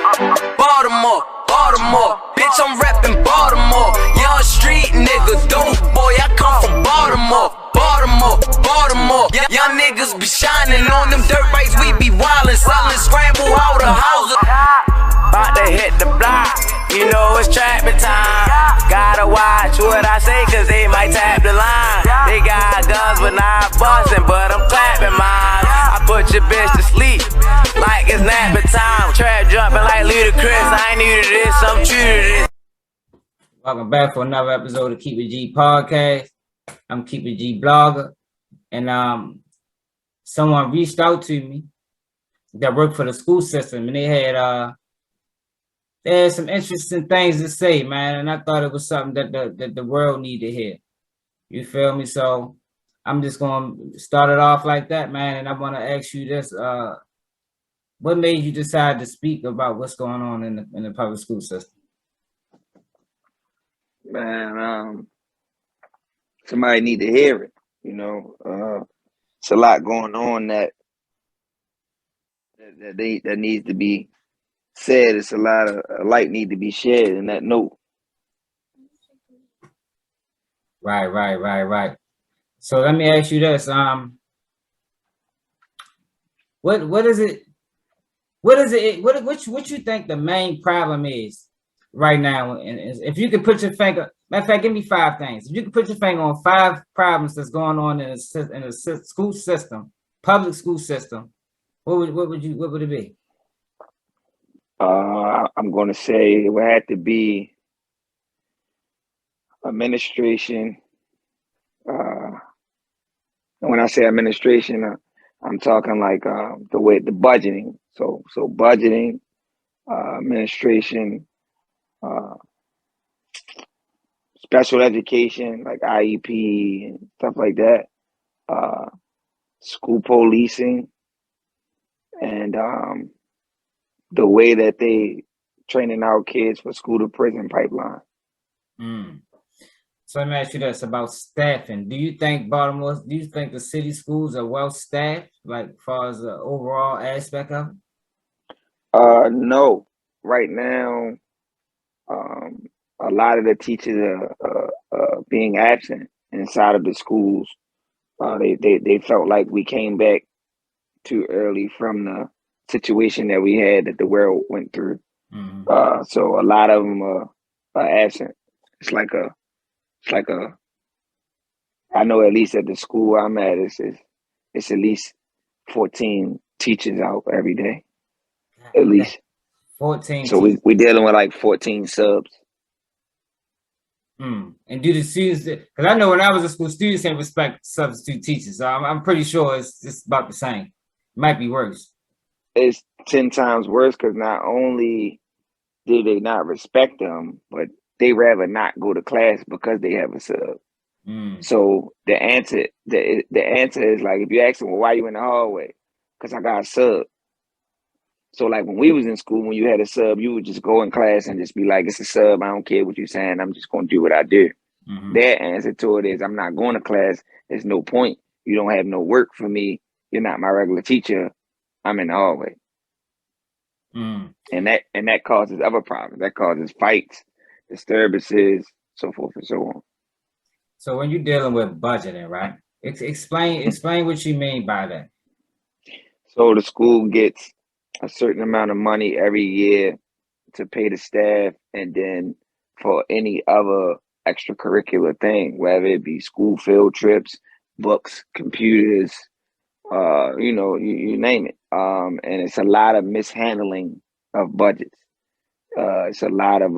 Baltimore, Baltimore, bitch, I'm reppin' Baltimore. Young street nigga, dope boy, I come from Baltimore. Baltimore, Baltimore, young niggas be shining on them dirt bikes, we be wildin', selling scramble out of houses. About to hit the block, you know it's trapping time. Gotta watch what I say, cause they might tap the line. They got guns but not bustin', but I'm clapping mine. I put your bitch to sleep like it's napping time. Trap jumping like ludicrous, I ain't new to this, I'm true to this. Welcome back for another episode of Keep It G podcast. I'm Keep It G blogger, and someone reached out to me that worked for the school system, and they had some interesting things to say, man. And I thought it was something that the world needed to hear. You feel me? So I'm just gonna start it off like that, man. And I want to ask you this: what made you decide to speak about what's going on in the public school system? Man, somebody need to hear it. You know, it's a lot going on that needs to be said. It's a lot of light need to be shed in that note. Right. So let me ask you this: what is it? What you think the main problem is right now? And if you could put your finger, matter of fact, give me 5 things. If you could put your finger on 5 problems that's going on in the school system, public school system, what would it be? I'm going to say it would have to be administration. And when I say administration, I'm talking like the budgeting. So budgeting, administration, special education like I.E.P. and stuff like that, school policing, and the way that they training our kids for school to prison pipeline. So let me ask you this about staffing. Do you think the city schools are well staffed, like as far as the overall aspect of it? No. Right now, a lot of the teachers are being absent inside of the schools. They felt like we came back too early from the situation that we had that the world went through. So a lot of them are absent. It's like a I know at least at the school I'm at, it's at least 14 teachers out every day, at least 14. So we're dealing with like 14 subs. And do the students? Because I know when I was in school, students didn't respect substitute teachers. So I'm pretty sure it's about the same. It might be worse. It's 10 times worse because not only do they not respect them, but they rather not go to class because they have a sub. So the answer is like, if you ask them, well, why you in the hallway? Because I got a sub. So like when we was in school, when you had a sub, you would just go in class and just be like, it's a sub. I don't care what you're saying. I'm just going to do what I do. Their answer to it is, I'm not going to class. There's no point. You don't have no work for me. You're not my regular teacher. I'm in the hallway. And that causes other problems. That causes fights, disturbances, so forth and so on. So when you're dealing with budgeting, right? Explain what you mean by that. So the school gets a certain amount of money every year to pay the staff, and then for any other extracurricular thing, whether it be school field trips, books, computers, you name it. And it's a lot of mishandling of budgets. It's a lot of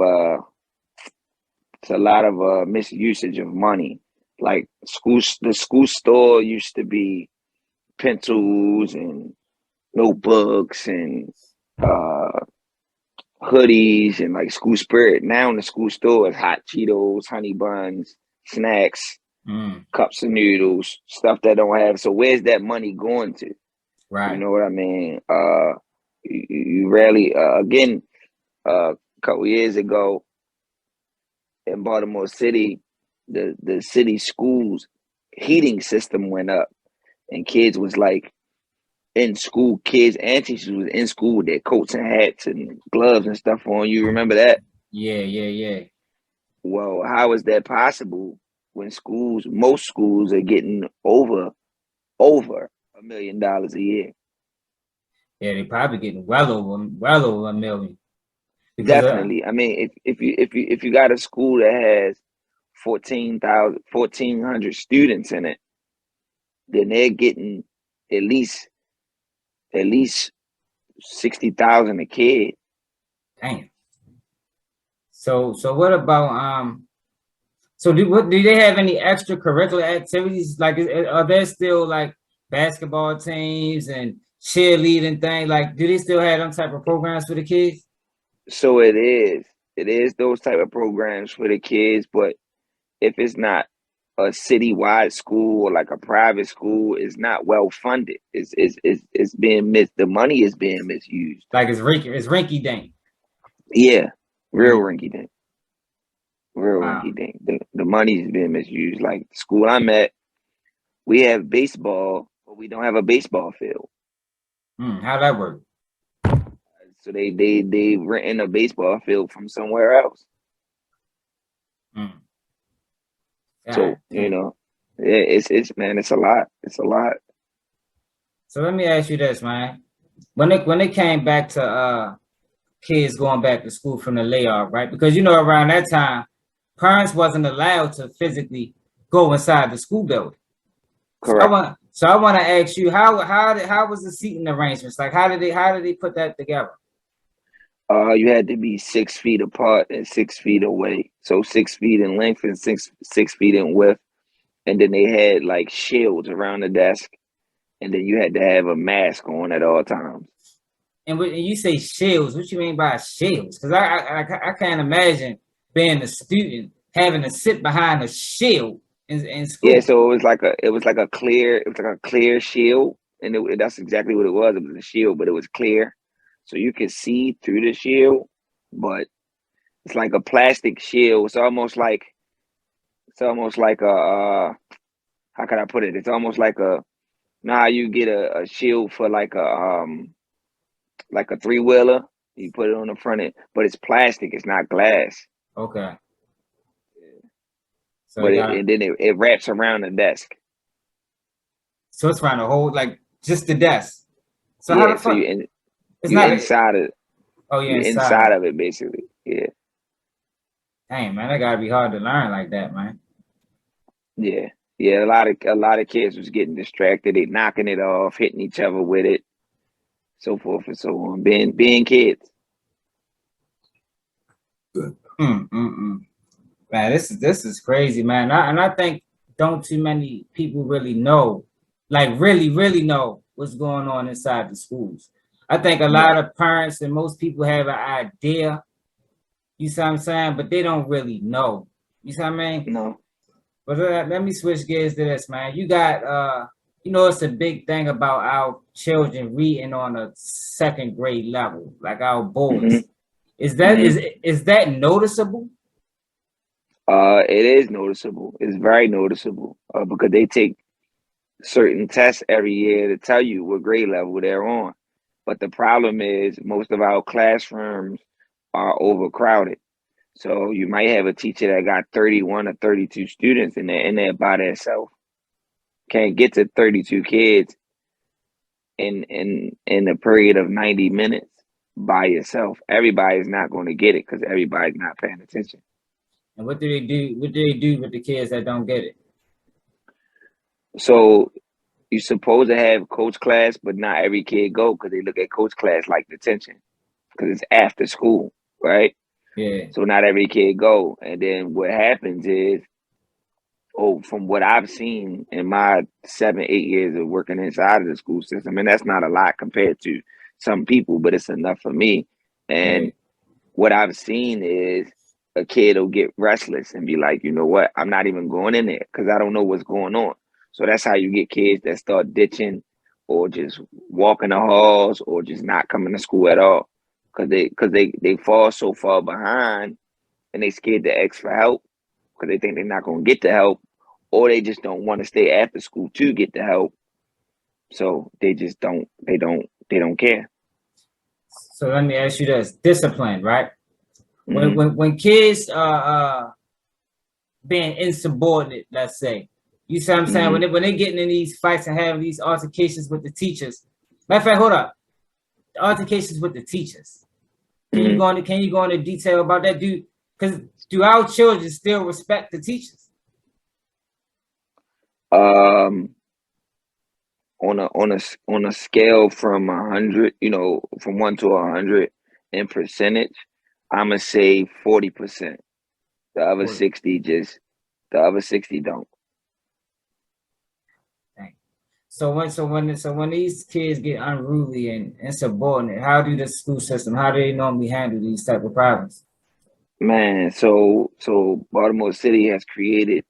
misusage of money. Like the school store used to be pencils and notebooks and hoodies and like school spirit. Now in the school store is hot Cheetos, honey buns, snacks, cups of noodles, stuff that don't have. So where's that money going to? Right. You know what I mean? You rarely, again, a couple years ago in Baltimore City, the city schools heating system went up, and kids was like, in school, kids and teachers was in school with their coats and hats and gloves and stuff on. You remember that? Yeah. Well, how is that possible when most schools are getting over $1 million a year? Yeah, they probably getting well over $1 million. Because Definitely. I mean, if you got a school that has 1,400 students in it, then they're getting at least 60,000 a kid. damn. So what about so do they have any extracurricular activities? Like are there still like basketball teams and cheerleading thing? Like do they still have them type of programs for the kids? So it is those type of programs for the kids, but if it's not a citywide school or like a private school, it's not well funded. It's being the money is being misused. Like it's rinky dink. Yeah, real rinky dink. Real Wow. rinky dink. The money is being misused. Like the school I'm at, we have baseball, but we don't have a baseball field. How'd that work? So they renting a baseball field from somewhere else. So it's a lot. It's a lot. So let me ask you this, man. When it came back to kids going back to school from the layoff, right? Because around that time, parents wasn't allowed to physically go inside the school building. Correct. So I want to ask you how was the seating arrangements? Like how did they put that together? You had to be 6 feet apart and 6 feet away. So 6 feet in length and six feet in width. And then they had like shields around the desk. And then you had to have a mask on at all times. And when you say shields, what you mean by shields? Because I can't imagine being a student having to sit behind a shield in school. Yeah, so it was like a clear shield, and that's exactly what it was. It was a shield, but it was clear, so you could see through the shield. But it's like a plastic shield. It's almost like a how can I put it? It's almost like how you get a shield for like a 3-wheeler. You put it on the front end, but it's plastic. It's not glass. Okay. So but it wraps around the desk. So it's around the whole, like just the desk. So yeah, how the so fuck? It's not inside of it. Oh yeah, inside of it basically. Yeah. Dang man, that gotta be hard to learn like that, man. Yeah. Yeah, a lot of kids was getting distracted. They knocking it off, hitting each other with it, so forth and so on. Being kids. Man, this is crazy, man. And I think don't too many people really know, like really know what's going on inside the schools. I think a lot of parents and most people have an idea, you see what I'm saying, but they don't really know. You see what I mean? No. But let me switch gears to this, man. You got it's a big thing about our children reading on a second grade level, like our boys. Is that noticeable? It is noticeable. It's very noticeable because they take certain tests every year to tell you what grade level they're on. But the problem is most of our classrooms are overcrowded. So you might have a teacher that got 31 or 32 students in there by themselves. Can't get to 32 kids in a period of 90 minutes by yourself. Everybody's not going to get it because everybody's not paying attention. And what do they do? What do they do with the kids that don't get it? So you're supposed to have coach class, but not every kid go because they look at coach class like detention because it's after school, right? Yeah. So not every kid go. And then what happens is, from what I've seen in my 7-8 years of working inside of the school system, and that's not a lot compared to some people, but it's enough for me. And what I've seen is a kid will get restless and be like, you know what, I'm not even going in there because I don't know what's going on. So that's how you get kids that start ditching or just walking the halls or just not coming to school at all because they fall so far behind and they scared to ask for help because they think they're not going to get the help, or they just don't want to stay after school to get the help. So they just don't care. So let me ask you this: discipline, right? Mm-hmm. When kids are being insubordinate, let's say, you see what I'm saying? Mm-hmm. When they getting in these fights and having these altercations with the teachers. Matter of fact, hold up. The altercations with the teachers. Can you go into detail about that? Do our children still respect the teachers? On a scale from 100, from 1 to 100 in percentage, I'ma say 40%. The other 60 don't. So when these kids get unruly and insubordinate, how do the school system, how do they normally handle these type of problems? Man, so Baltimore City has created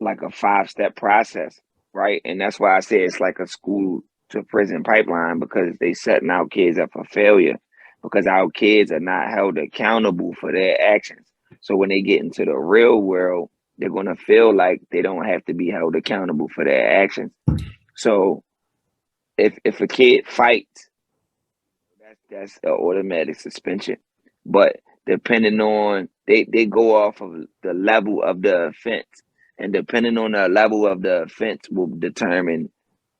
like a 5-step process, right? And that's why I say it's like a school to prison pipeline, because they setting our kids up for failure, because our kids are not held accountable for their actions. So when they get into the real world, they're gonna feel like they don't have to be held accountable for their actions. So if a kid fights, that's an automatic suspension. But depending on they go off of the level of the offense, and depending on the level of the offense will determine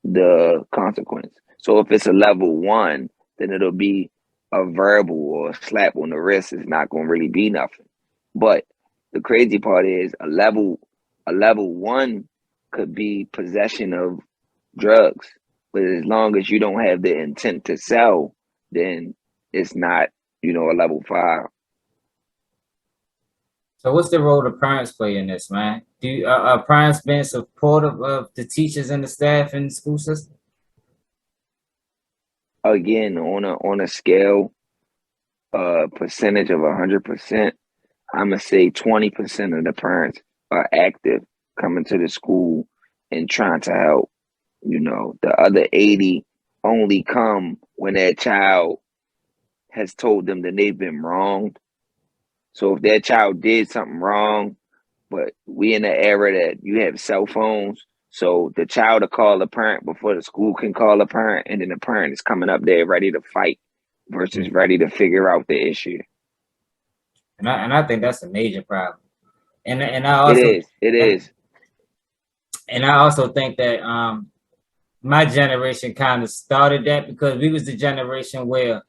the consequence. So if it's a level 1, then it'll be a verbal or a slap on the wrist. Is not going to really be nothing. But the crazy part is a level 1 could be possession of drugs. But as long as you don't have the intent to sell, then it's not, a level 5. So what's the role the parents play in this, man? Are parents being supportive of the teachers and the staff in the school system? Again, on a scale, percentage of 100%, I'm gonna say 20% of the parents are active, coming to the school and trying to help. The other 80 only come when their child has told them that they've been wronged. So if their child did something wrong, but we in the era that you have cell phones, so the child will call the parent before the school can call the parent, and then the parent is coming up there ready to fight versus ready to figure out the issue. And I think that's a major problem. And It is. And I also think that my generation kind of started that, because we was the generation where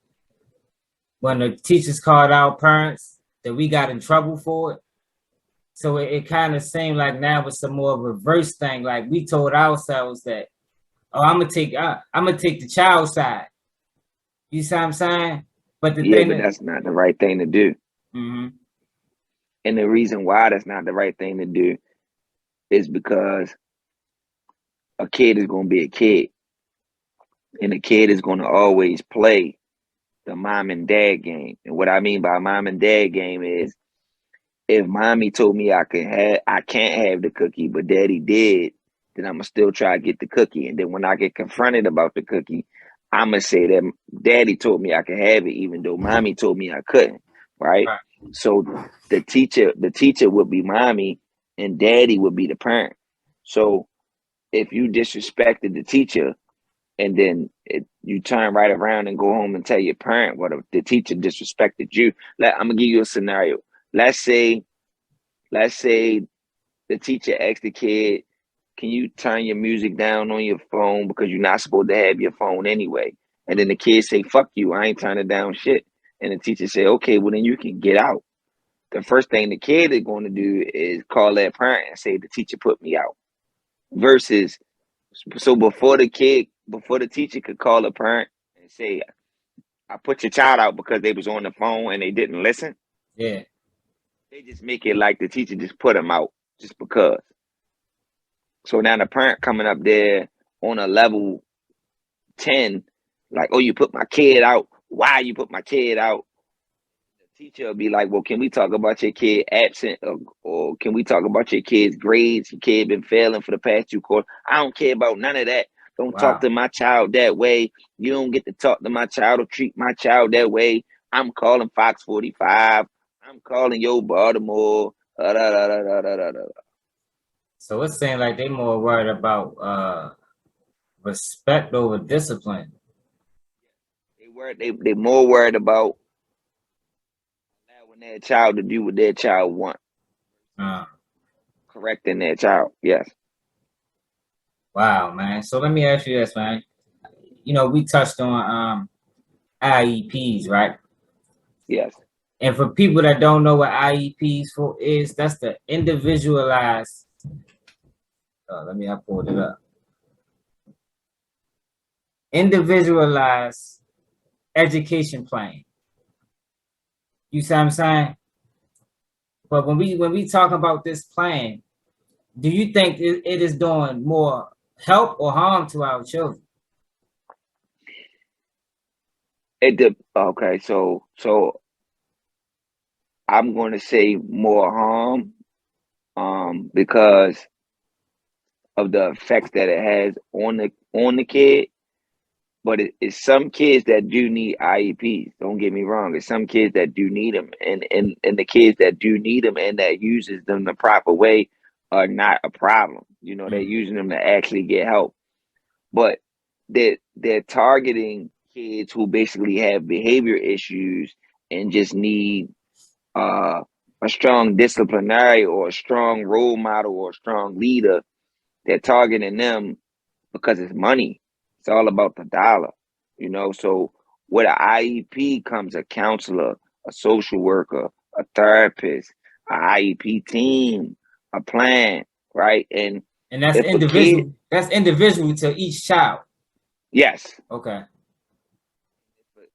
when the teachers called our parents, that we got in trouble for it. So it kind of seemed like now it's some more reverse thing. Like we told ourselves that, oh, I'm gonna take the child side. You see what I'm saying? But that's not the right thing to do. Mm-hmm. And the reason why that's not the right thing to do is because a kid is going to be a kid, and a kid is going to always play the mom and dad game. And what I mean by mom and dad game is, if mommy told me I can't have the cookie, but daddy did, then I'm gonna still try to get the cookie. And then when I get confronted about the cookie, I'm gonna say that daddy told me I could have it, even though mommy told me I couldn't. Right? So the teacher would be mommy, and daddy would be the parent. So if you disrespected the teacher, and then you turn right around and go home and tell your parent what the teacher disrespected you. I'm gonna give you a scenario. Let's say the teacher asked the kid, "Can you turn your music down on your phone, because you're not supposed to have your phone anyway?" And then the kid say, "Fuck you, I ain't turning down shit." And the teacher say, "Okay, well then you can get out." The first thing the kid is going to do is call that parent and say, "The teacher put me out." Versus, so before the teacher could call a parent and say, "I put your child out because they was on the phone and they didn't listen." Yeah. They just make it like the teacher just put them out just because. So now the parent coming up there on a level 10, like, "Oh, you put my kid out. Why you put my kid out?" The teacher will be like, "Well, can we talk about your kid absent, or can we talk about your kid's grades? Your kid been failing for the past 2 quarters. I don't care about none of that. Don't talk to my child that way. You don't get to talk to my child or treat my child that way. I'm calling Fox 45. I'm calling your Baltimore." So it seems like they more worried about Respect over discipline. They more worried about allowing their child to do what their child want. Correcting their child. Yes. Wow, man. So let me ask you this, man. You know, we touched on I.E.P'S, right? Yes. And for people that don't know what I.E.P'S is, that's the individualized. Let me pull it up. Individualized education plan. You see what I'm saying? But when we talk about this plan, do you think it is doing more help or harm to our children? Okay, so I'm going to say more harm, because of the effects that it has on the kid. But it's some kids that do need I.E.P'S. Don't get me wrong. It's some kids that do need them, and the kids that do need them and that uses them the proper way are not a problem. You know, they're using them to actually get help. But they're targeting kids who basically have behavior issues and just need a strong disciplinary or a strong role model or a strong leader. They're targeting them because it's money. It's all about the dollar, you know. So with an I.E.P. comes a counselor, a social worker, a therapist, an I.E.P. team, a plan, right? And that's individual. That's individual to each child. Yes. Okay.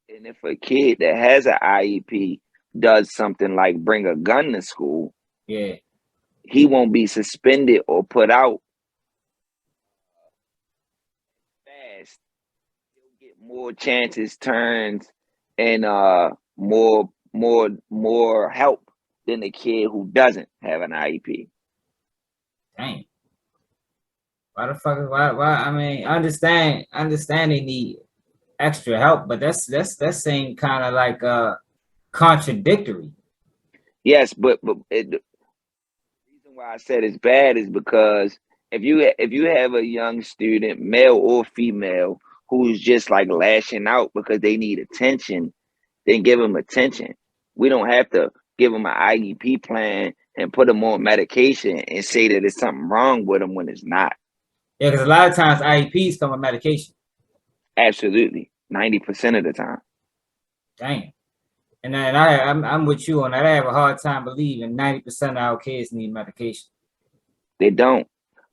And if a kid that has an I.E.P. does something like bring a gun to school, yeah, he won't be suspended or put out fast. He'll get more chances, turns, and more help than the kid who doesn't have an I.E.P. Dang. Why the fuck? Why? I mean, understand they need extra help, but that saying kind of like contradictory. Yes, but the reason why I said it's bad is because if you have a young student, male or female, who's just like lashing out because they need attention, then give them attention. We don't have to give them an I.E.P. plan and put them on medication and say that there's something wrong with them when it's not. Yeah, because a lot of times I.E.P's come with medication. Absolutely, 90% of the time. Dang. And then I'm with you on that. I have a hard time believing 90% of our kids need medication. They don't,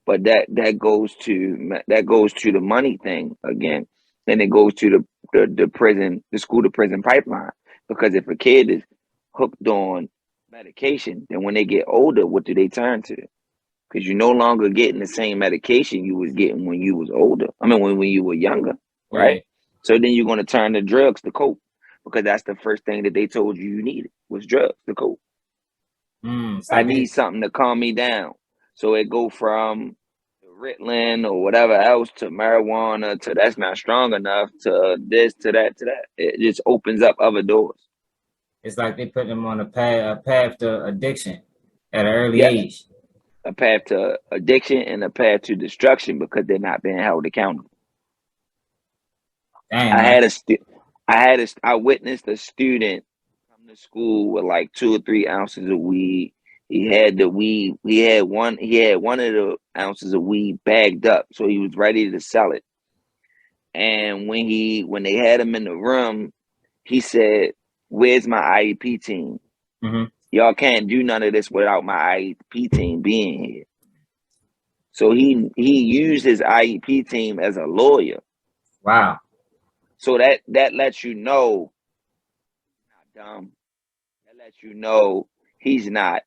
but that goes to the money thing again, and it goes to the school to prison pipeline. Because if a kid is hooked on medication, then when they get older, what do they turn to? Because you're no longer getting the same medication you was getting when you was older. I mean, when you were younger, right? Yeah. So then you're going to turn to drugs to cope, because that's the first thing that they told you needed was drugs to cope. I need something to calm me down. So it go from Ritalin or whatever else to marijuana to that's not strong enough to this to that to that. It just opens up other doors. It's like they put them on a path to addiction at an early age. A path to addiction and a path to destruction because they're not being held accountable. Damn, I witnessed a student come to school with like 2 or 3 ounces of weed. He had the weed. He had one of the ounces of weed bagged up, so he was ready to sell it. And when they had him in the room, he said, "Where's my I.E.P. team? Mm-hmm. Y'all can't do none of this without my I.E.P. team being here." So he used his I.E.P. team as a lawyer. Wow. So that lets you know he's not dumb. That lets you know he's not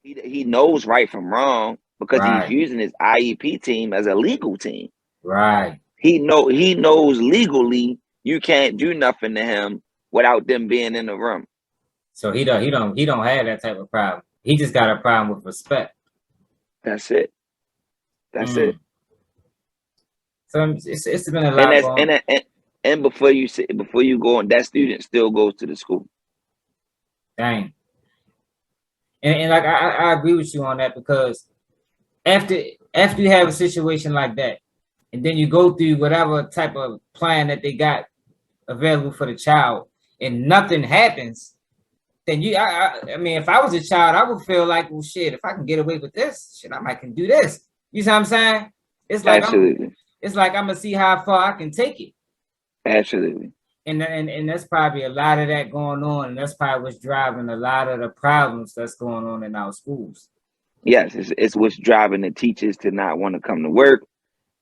he knows right from wrong, because he's using his I.E.P. team as a legal team. Right. He knows legally you can't do nothing to him without them being in the room. So he don't have that type of problem. He just got a problem with respect. That's it. That's it. So it's been a lot. And before you go on, that student still goes to the school. Dang. And like I agree with you on that, because after you have a situation like that, and then you go through whatever type of plan that they got available for the child, and nothing happens, then I mean, if I was a child, I would feel like, well, shit, if I can get away with this, shit, I might can do this. You see what I'm saying? It's like Absolutely. I'm gonna see how far I can take it. Absolutely. And that's probably a lot of that going on, and that's probably what's driving a lot of the problems that's going on in our schools. Yes, it's what's driving the teachers to not want to come to work.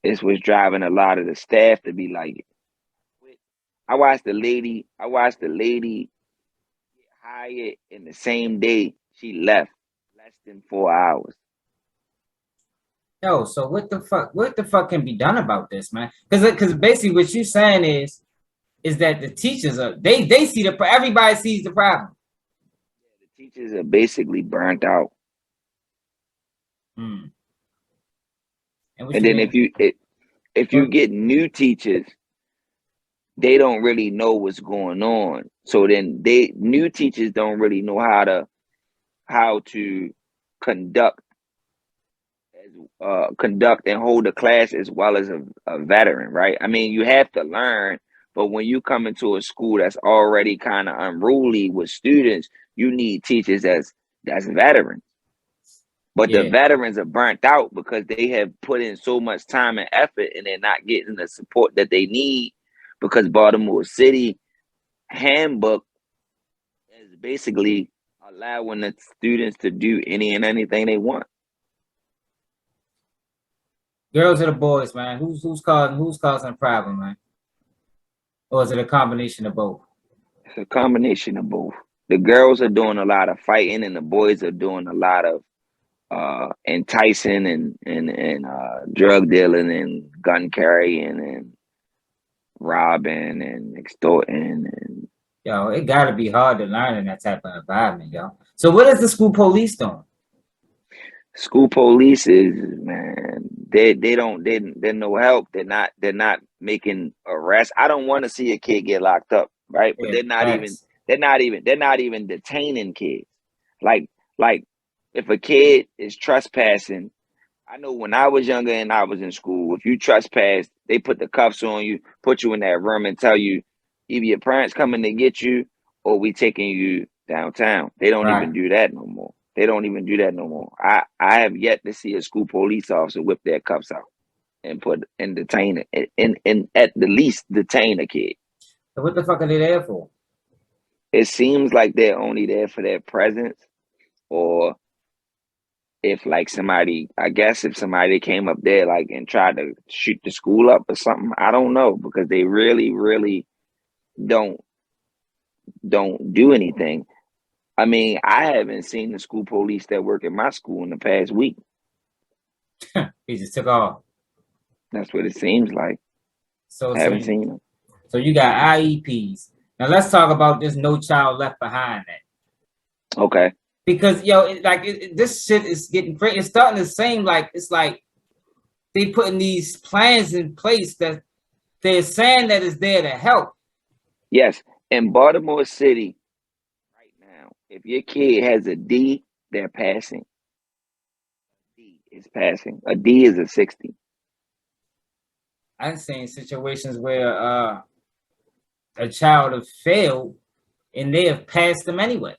It's what's driving a lot of the staff to be like, I watched the lady get hired in the same day she left, less than 4 hours. Yo, so what the fuck can be done about this, man? Because basically what you're saying is that the teachers are they see everybody sees the problem. The teachers are basically burnt out. And then if you get new teachers, they don't really know what's going on. So then new teachers don't really know how to conduct and hold a class as well as a veteran, right? I mean, you have to learn, but when you come into a school that's already kind of unruly with students, you need teachers that's veterans. But the veterans are burnt out because they have put in so much time and effort, and they're not getting the support that they need, because Baltimore City handbook is basically allowing the students to do any and anything they want. Girls or the boys, man? Who's causing a problem, man? Or is it a combination of both? It's a combination of both. The girls are doing a lot of fighting, and the boys are doing a lot of enticing and drug dealing and gun carrying and robbing and extorting. And yo, it gotta be hard to learn in that type of environment, yo. So what is the school police doing? School police is, man, they're no help. They're not making arrests. I don't want to see a kid get locked up, right? But they're not even detaining kids. Like if a kid is trespassing, I know when I was younger and I was in school, if you trespassed, they put the cuffs on you, put you in that room, and tell you either your parents coming to get you or we taking you downtown. They don't even do that no more. They don't even do that no more. I have yet to see a school police officer whip their cuffs out and detain it, and at the least detain a kid. So what the fuck are they there for? It seems like they're only there for their presence, or if like somebody, I guess if somebody came up there like and tried to shoot the school up or something, I don't know, because they really, really don't do anything. I mean, I haven't seen the school police that work at my school in the past week. He just took off. That's what it seems like. So I haven't seen them. So you got I.E.P'S. Now let's talk about this No Child Left Behind that. Okay. Because yo, this shit is getting crazy. It's starting to seem like it's like they putting these plans in place that they're saying that is there to help. Yes, in Baltimore City right now, if your kid has a D, they're passing. D is passing. A D is a 60. I've seen situations where a child have failed and they have passed them anyway.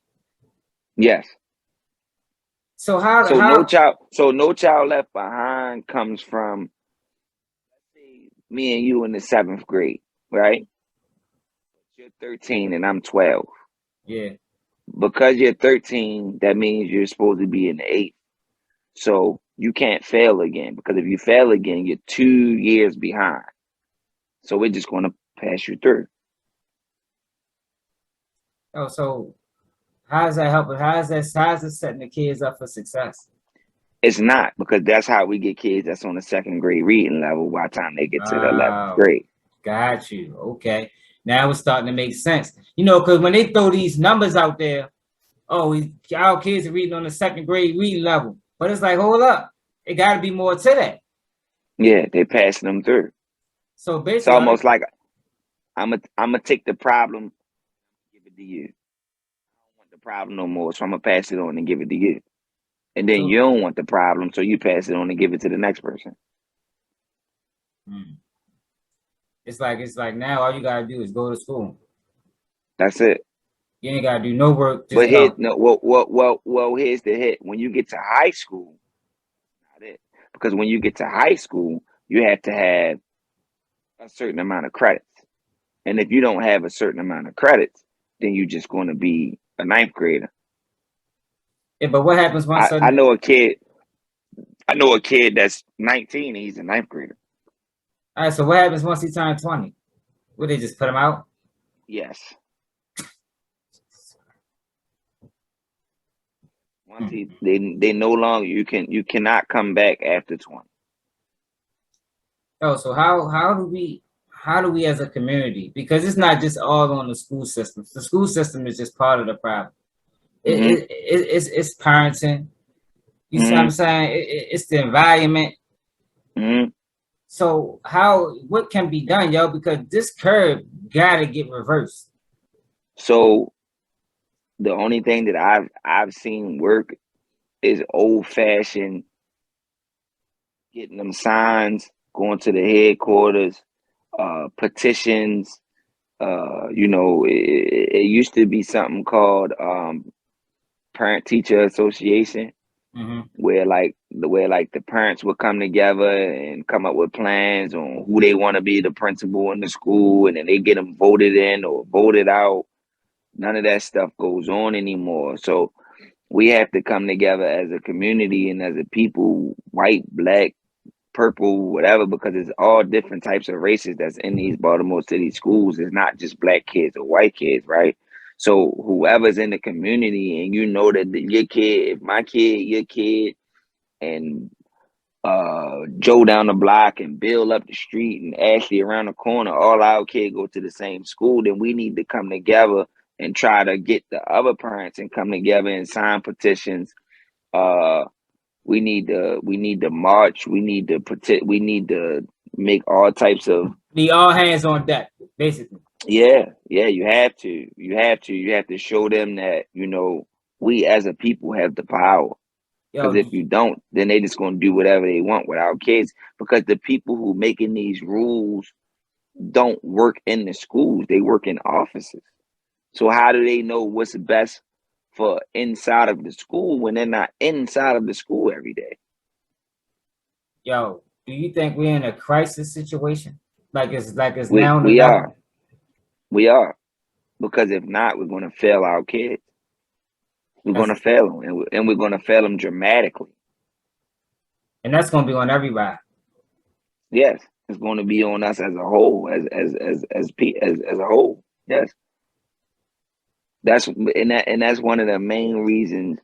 Yes. So no child left behind comes from, let's say, me and you in the 7th grade, right? You're 13 and I'm 12. Yeah. Because you're 13, that means you're supposed to be in the 8th. So you can't fail again, because if you fail again, you're 2 years behind. So we're just going to pass you through. Oh, so how is that helping? How is it setting the kids up for success? It's not, because that's how we get kids that's on the 2nd grade reading level by the time they get to the 11th grade. Got you. Okay. Now it's starting to make sense. You know, because when they throw these numbers out there, oh, our kids are reading on the 2nd grade reading level. But it's like, hold up. It got to be more to that. Yeah, they're passing them through. So basically, it's almost like I'm gonna take the problem, give it to you. I don't want the problem no more, so I'm gonna pass it on and give it to you. And then you don't want the problem, so you pass it on and give it to the next person. Mm. It's like now all you gotta do is go to school. That's it. You ain't gotta do no work, just But here, go. no, well, here's the hit. When you get to high school, not it. Because when you get to high school, you have to have a certain amount of credits. And if you don't have a certain amount of credits, then you're just going to be a ninth grader. Yeah, but what happens once I know a kid. I know a kid that's 19 and he's a ninth grader. all right, so what happens once he turns 20? Would they just put him out? Yes. Once they no longer you cannot come back after 20. Oh, so how do we as a community, because it's not just all on the school systems. The school system is just part of the problem. It's parenting. You see what I'm saying? It's the environment. So what can be done, yo? Because this curve gotta get reversed. So the only thing that I've seen work is old fashioned getting them signs, going to the headquarters, petitions. It used to be something called parent teacher association, where the parents would come together and come up with plans on who they want to be the principal in the school, and then they get them voted in or voted out. None of that stuff goes on anymore. So we have to come together as a community and as a people, white, black, purple, whatever, because it's all different types of races that's in these Baltimore City schools. It's not just black kids or white kids, right? So whoever's in the community, and you know that your kid, my kid, your kid, and Joe down the block and Bill up the street and Ashley around the corner, all our kids go to the same school, then we need to come together and try to get the other parents and come together and sign petitions. We need to march. We need to make all types of. Be all hands on deck, basically. Yeah, you have to show them that, we as a people have the power. Because if you don't, then they just gonna do whatever they want with our kids. Because the people who making these rules don't work in the schools; they work in offices. So how do they know what's best for inside of the school when they're not inside of the school every day? Yo, do you think we're in a crisis situation? Like it's We now? we are, because if not, we're gonna fail our kids. We're gonna fail them, and we're gonna fail them dramatically. And that's gonna be on everybody. Yes, it's going to be on us as a whole, as a whole. Yes, that's one of the main reasons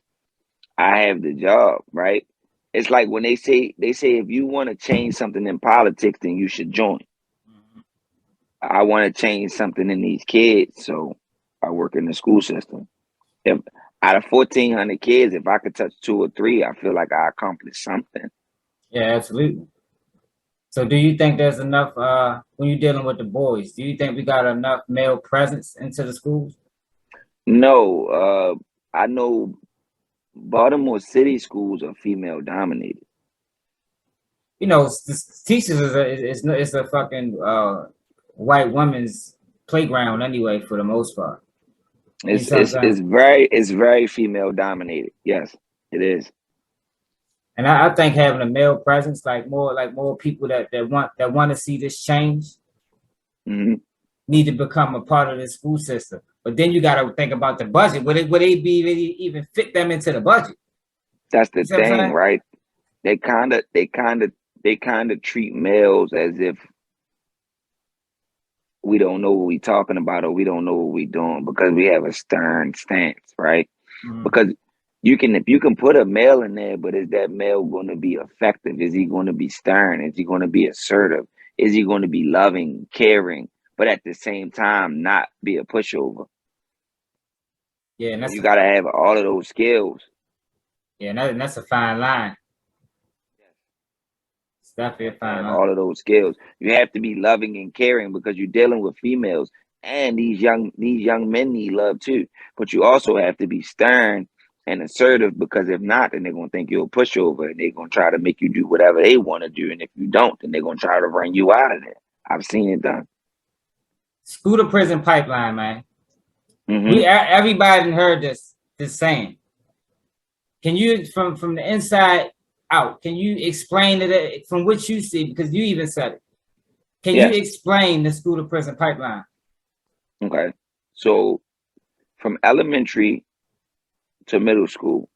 I have the job. Right? It's like when they say if you want to change something in politics, then you should join. I want to change something in these kids, so I work in the school system. If out of 1,400 kids, if I could touch 2 or 3, I feel like I accomplished something. Yeah, absolutely. So do you think there's enough, when you're dealing with the boys, do you think we got enough male presence into the schools? No, I know Baltimore City schools are female dominated. Teachers is a fucking white woman's playground anyway, for the most part. It's very female dominated. Yes, it is. And I think having a male presence, like more people that want to see this change, need to become a part of the school system. But then you got to think about the budget. Would they even fit them into the budget? That's the thing, right? They kind of treat males as if we don't know what we're talking about, or we don't know what we're doing, because we have a stern stance, right? Because if you can put a male in there, but is that male going to be effective? Is he going to be stern? Is he going to be assertive? Is he going to be loving, caring, but at the same time not be a pushover? Yeah, and you got to have all of those skills. Yeah, and that's a fine line. It's definitely a fine line. All of those skills. You have to be loving and caring, because you're dealing with females, and these young men need love too. But you also have to be stern and assertive, because if not, then they're gonna think you're a pushover and they're gonna try to make you do whatever they want to do. And if you don't, then they're gonna try to run you out of there. I've seen it done. School to prison pipeline, man. Mm-hmm. Everybody heard this saying. Can you, from the inside out, can you explain it from what you see? Because you even said it. Can you explain the school to prison pipeline? Okay. So from elementary to middle school,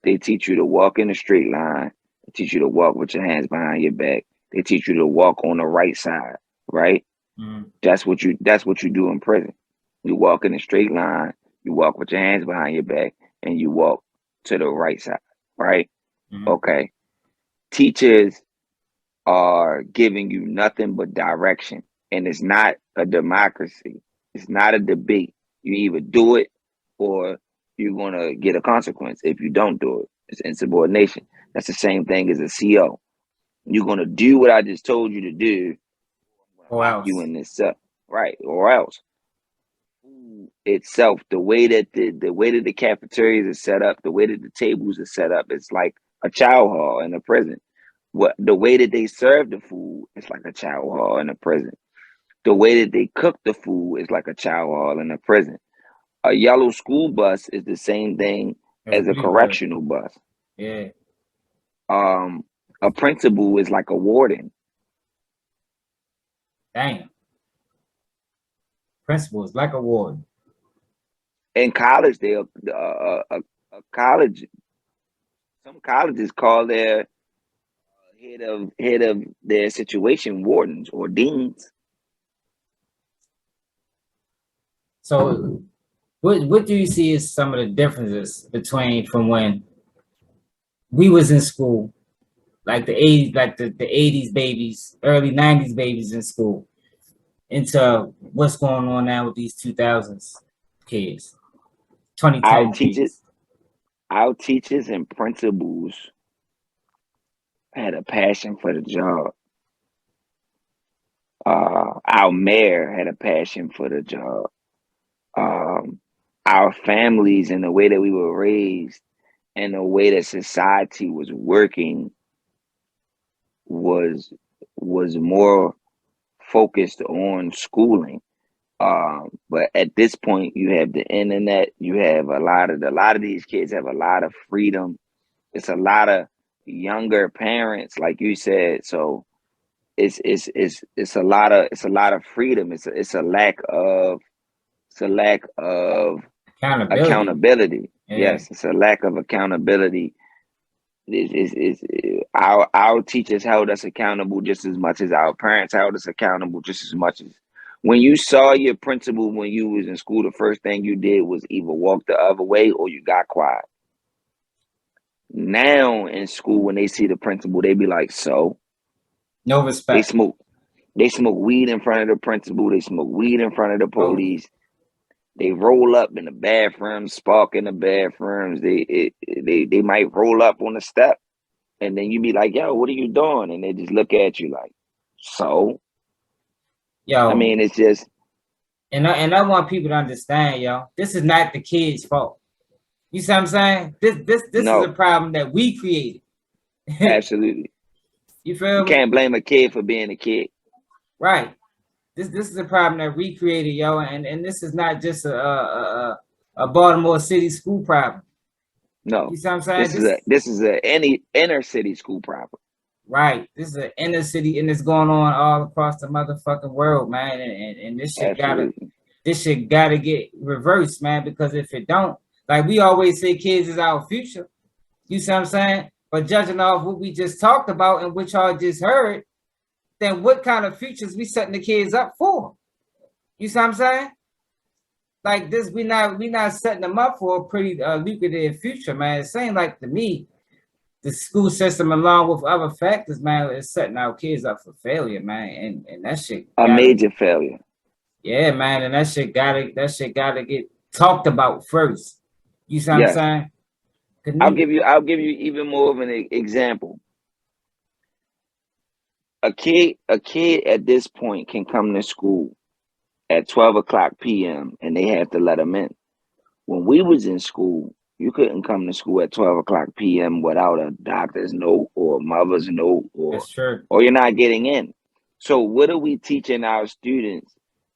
they teach you to walk in a straight line. They teach you to walk with your hands behind your back. They teach you to walk on the right side, right? Mm-hmm. That's what you do in prison. You walk in a straight line, you walk with your hands behind your back, and you walk to the right side, right? Mm-hmm. Okay. Teachers are giving you nothing but direction. And it's not a democracy. It's not a debate. You either do it or you're going to get a consequence if you don't do it. It's insubordination. That's the same thing as a CO. You're going to do what I just told you to do, or else you in this cell, right? Or else. Itself, the way that the cafeterias are set up, the way that the tables are set up, it's like a chow hall in a prison. The way that they serve the food is like a chow hall in a prison. The way that they cook the food is like a chow hall in a prison. A yellow school bus is the same thing as a correctional bus. Yeah. A principal is like a warden. Damn. Principal is like a warden. In college, some colleges call their head of their situation wardens or deans. So what do you see as some of the differences between from when we was in school, like the 80s, like the 80s babies, early 90s babies in school, into what's going on now with these 2000s kids, 2010 kids? Our teachers and principals had a passion for the job. Our mayor had a passion for the job. Our families and the way that we were raised and the way that society was working was more focused on schooling. But at this point, you have the internet. You have a lot of these kids have a lot of freedom. It's a lot of younger parents, like you said. So it's a lot of freedom. It's a lack of accountability. Yeah. Yes, it's a lack of accountability. Our teachers held us accountable just as much as our parents held us accountable just as much as when you saw your principal when you was in school, the first thing you did was either walk the other way or you got quiet. Now in school, when they see the principal, they be like, so? No respect. They smoke weed in front of the principal. They smoke weed in front of the police. They roll up in the bathrooms, spark in the bathrooms. They might roll up on the step, and then you be like, "Yo, what are you doing?" And they just look at you like, "So." Yo, I mean, it's just. And I want people to understand, yo. This is not the kids' fault. You see what I'm saying? This is a problem that we created. Absolutely. You feel me? You can't blame a kid for being a kid. Right. This is a problem that we created, yo, and this is not just a Baltimore City school problem. No. You see what I'm saying? This is any inner city school problem. Right. This is an inner city, and it's going on all across the motherfucking world, man. And this shit gotta get reversed, man, because if it don't, like we always say, kids is our future. You see what I'm saying? But judging off what we just talked about and what y'all just heard, then what kind of futures we setting the kids up for? You see what I'm saying? Like this, we not setting them up for a pretty lucrative future, man. It seems like to me, the school system, along with other factors, man, is setting our kids up for failure, man. And that shit major failure. Yeah, man, and that shit gotta get talked about first. You see what I'm saying? I'll give you even more of an example. A kid at this point can come to school at 12 o'clock p.m. and they have to let them in. When we was in school, You couldn't come to school at 12 o'clock p.m. without a doctor's note or a mother's note, That's true. or you're not getting in. So what are we teaching our students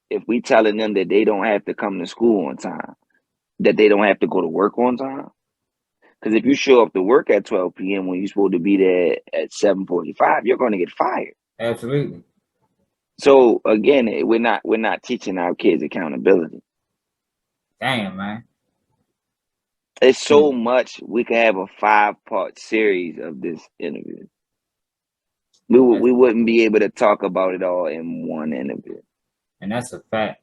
if we telling them that they don't have to come to school on time, that they don't have to go to work on time? Because if you show up to work at 12 p.m. when you're supposed to be there at 7:45, you're going to get fired. Absolutely. So again, we're not teaching our kids accountability. Damn, man. It's so much. We could have a 5-part series of this interview. We wouldn't be able to talk about it all in one interview. And that's a fact.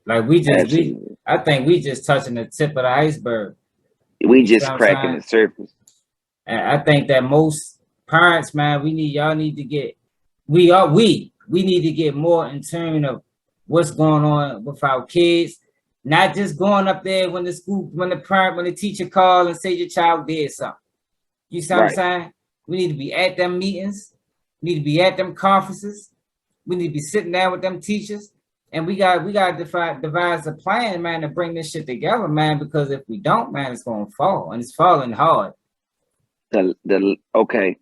Like I think we just touching the tip of the iceberg. We just cracking the surface. And I think that most parents, man, we need to get more in terms of what's going on with our kids. Not just going up there when the teacher calls and say your child did something. You see what I'm saying? We need to be at them meetings. We need to be at them conferences. We need to be sitting down with them teachers. And we got to devise a plan, man, to bring this shit together, man, because if we don't, man, it's going to fall. And it's falling hard. Okay.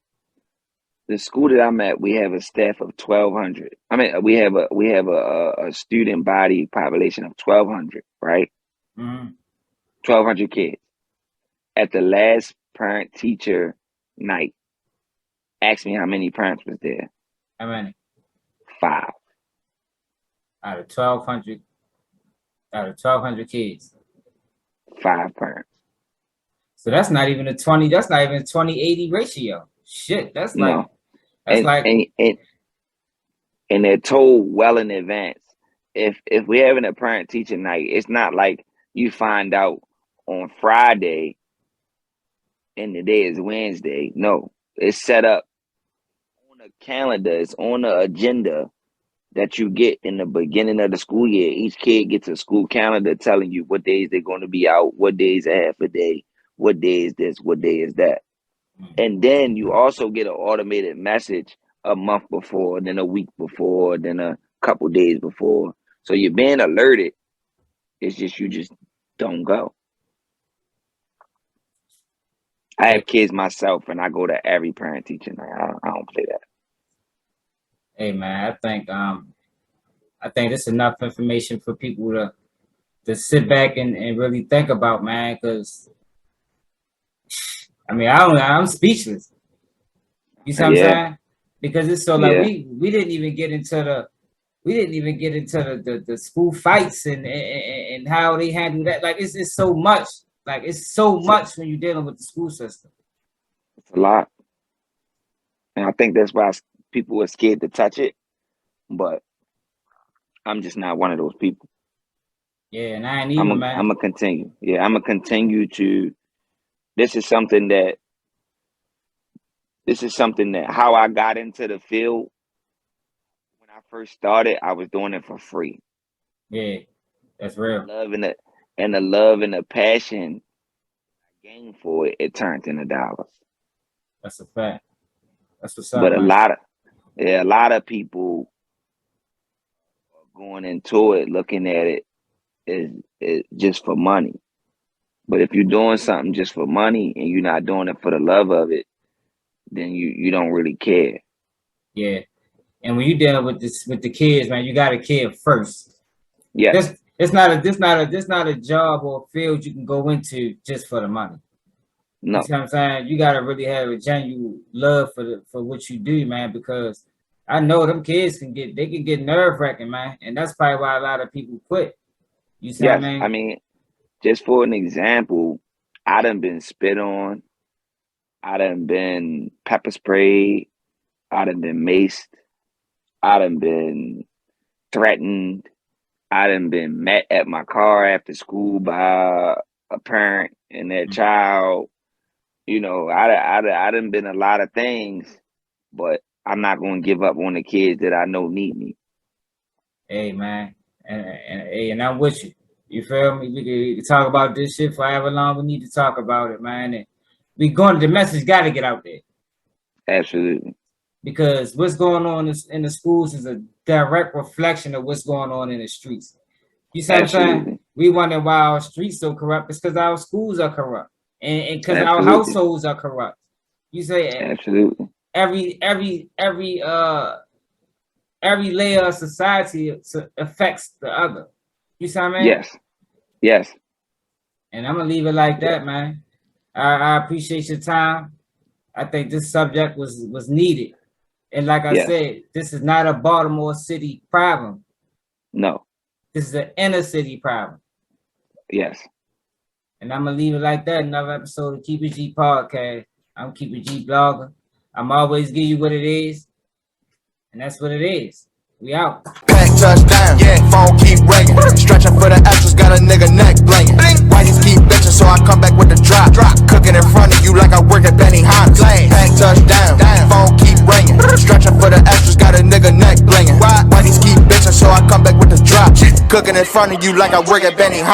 The school that I'm at, we have a staff of 1,200. I mean, we have a student body population of 1,200, right? 1,200 kids. At the last parent teacher night, ask me how many parents was there. How many? 5. Out of 1,200 kids. 5 parents. So that's not even a 20/80 ratio. Shit, that's like no. And they're told well in advance. If we're having a parent teacher night, it's not like you find out on Friday and the day is Wednesday. No, it's set up on a calendar. It's on the agenda that you get in the beginning of the school year. Each kid gets a school calendar telling you what days they're going to be out, what days are half a day, what day is this, what day is that. And then you also get an automated message a month before, then a week before, then a couple days before. So you're being alerted. It's just you just don't go. I have kids myself, and I go to every parent teacher night. I don't play that. Hey man, I think it's enough information for people to sit back and really think about, man, because I mean, I'm speechless. You see what I'm saying? Because it's so like we didn't even get into the school fights and how they handle that. Like it's so much. Like it's so much when you're dealing with the school system. It's a lot. And I think that's why people are scared to touch it. But I'm just not one of those people. Yeah, and I ain't even, man. I'm gonna continue. Yeah, I'm gonna continue to. This is something that how I got into the field. When I first started, I was doing it for free. Yeah, that's real. The love and the passion I gained for it, it turned into dollars. That's a fact. That's what's up. But a lot of people are going into it looking at it is just for money. But if you're doing something just for money and you're not doing it for the love of it, then you don't really care. Yeah. And when you're dealing with the kids, man, you gotta care first. Yeah. It's not a job or field you can go into just for the money. No. You see what I'm saying? You gotta really have a genuine love for what you do, man, because I know them kids can get nerve-wracking, man. And that's probably why a lot of people quit. You see what I mean? I mean, just for an example, I done been spit on, I done been pepper sprayed, I done been maced, I done been threatened, I done been met at my car after school by a parent and their child. You know, I done been a lot of things, but I'm not going to give up on the kids that I know need me. Hey, man, and I'm with you. You feel me? We can talk about this shit for however long we need to talk about it, man. And the message got to get out there. Absolutely. Because what's going on in the schools is a direct reflection of what's going on in the streets. You see what I'm saying? We wonder why our streets so corrupt. It's because our schools are corrupt. and because our households are corrupt. You say absolutely every layer of society affects the other. You see what I mean? Yes. And I'm gonna leave it like that, man. I appreciate your time. I think this subject was needed. And like I said, this is not a Baltimore City problem. No. This is an inner city problem. Yes. And I'm gonna leave it like that. Another episode of Keep It G podcast. I'm Keep It G blogger. I'm always give you what it is. And that's what it is. We out. Pack touchdown, phone keep ringing. Stretching for the extras, got a nigga neck blinging. Whiteys keep bitching, so I come back with the drop. Cooking in front of you like I work at Benny Hanna's. Pack touchdown, phone keep ringing. Stretching for the extras, got a nigga neck blinging. Whiteys keep bitching, so I come back with the drop. Cooking in front of you like I work at Benny Hanna's.